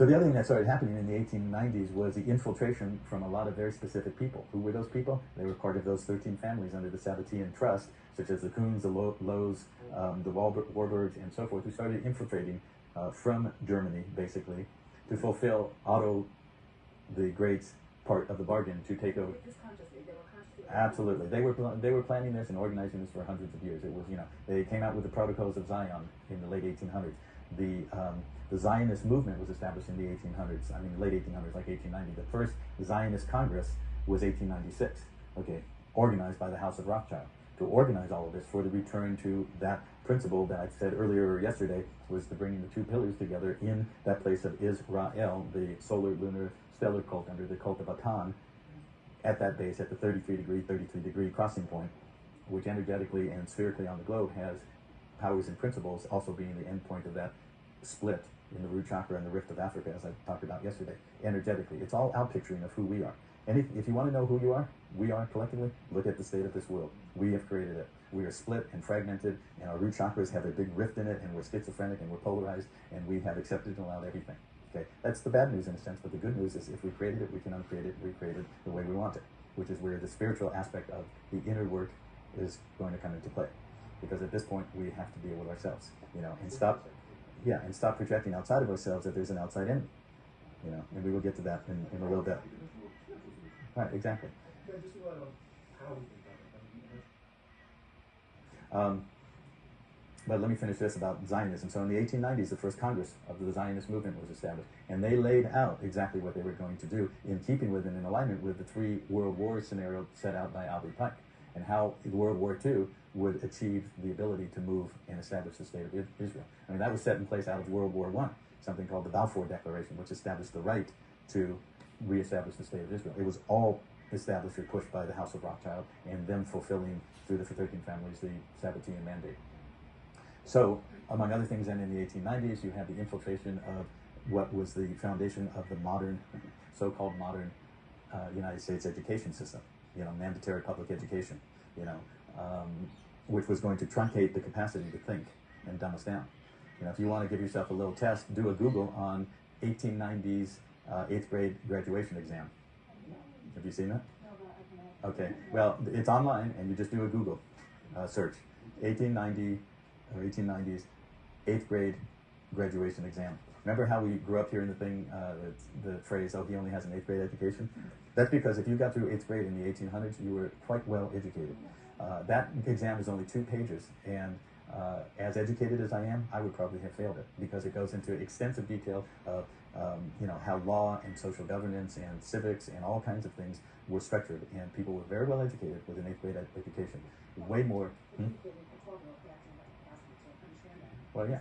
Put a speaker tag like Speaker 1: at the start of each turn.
Speaker 1: So the other thing that started happening in the 1890s was the infiltration from a lot of very specific people. Who were those people? They were part of those 13 families under the Sabbatean Trust, such as the Kuhns, the Lows, the Warburgs, and so forth, who started infiltrating from Germany, basically, to fulfill Otto the Great's part of the bargain to take over. Absolutely, they were planning this and organizing this for hundreds of years. It was, they came out with the Protocols of Zion in the late 1800s. The Zionist movement was established in the 1800s. I mean, late 1800s, like 1890. The first Zionist Congress was 1896. Okay, organized by the House of Rothschild to organize all of this for the return to that principle that I said earlier yesterday, was to bring the two pillars together in that place of Israel, the solar, lunar, stellar cult under the cult of Atan, at that base, at the 33-degree crossing point, which energetically and spherically on the globe has powers and principles, also being the end point of that split in the root chakra and the rift of Africa, as I talked about yesterday. Energetically, it's all outpicturing of who we are. And if you want to know who you are, we are collectively, look at the state of this world. We have created it. We are split and fragmented, and our root chakras have a big rift in it, and we're schizophrenic and we're polarized, and we have accepted and allowed everything. Okay, that's the bad news in a sense, but the good news is if we created it, we can uncreate it, recreate it the way we want it, which is where the spiritual aspect of the inner work is going to come into play. Because at this point, we have to deal with ourselves, and stop projecting outside of ourselves that there's an outside enemy, and we will get to that in a little bit. Right, exactly. But let me finish this about Zionism. So in the 1890s, the first Congress of the Zionist movement was established, and they laid out exactly what they were going to do in keeping with and in alignment with the 3 world wars scenario set out by Albert Pike, and how World War II would achieve the ability to move and establish the state of Israel. I mean, that was set in place out of World War I, something called the Balfour Declaration, which established the right to reestablish the state of Israel. It was all established or pushed by the House of Rothschild, and them fulfilling through the 13 families the Sabbatean mandate. So, among other things, then in the 1890s, you had the infiltration of what was the foundation of the modern, so-called modern United States education system, mandatory public education, which was going to truncate the capacity to think and dumb us down. If you want to give yourself a little test, do a Google on 1890s 8th grade graduation exam. Have you seen that? Okay, well, it's online, and you just do a Google search. 1890 or 1890s 8th grade graduation exam. Remember how we grew up here in the thing, the phrase, oh, he only has an 8th grade education? That's because if you got through 8th grade in the 1800s, you were quite well educated. That exam is only 2 pages, and as educated as I am, I would probably have failed it, because it goes into extensive detail of how law and social governance and civics and all kinds of things were structured, and people were very well educated with an 8th grade education. Way more. Well, yeah.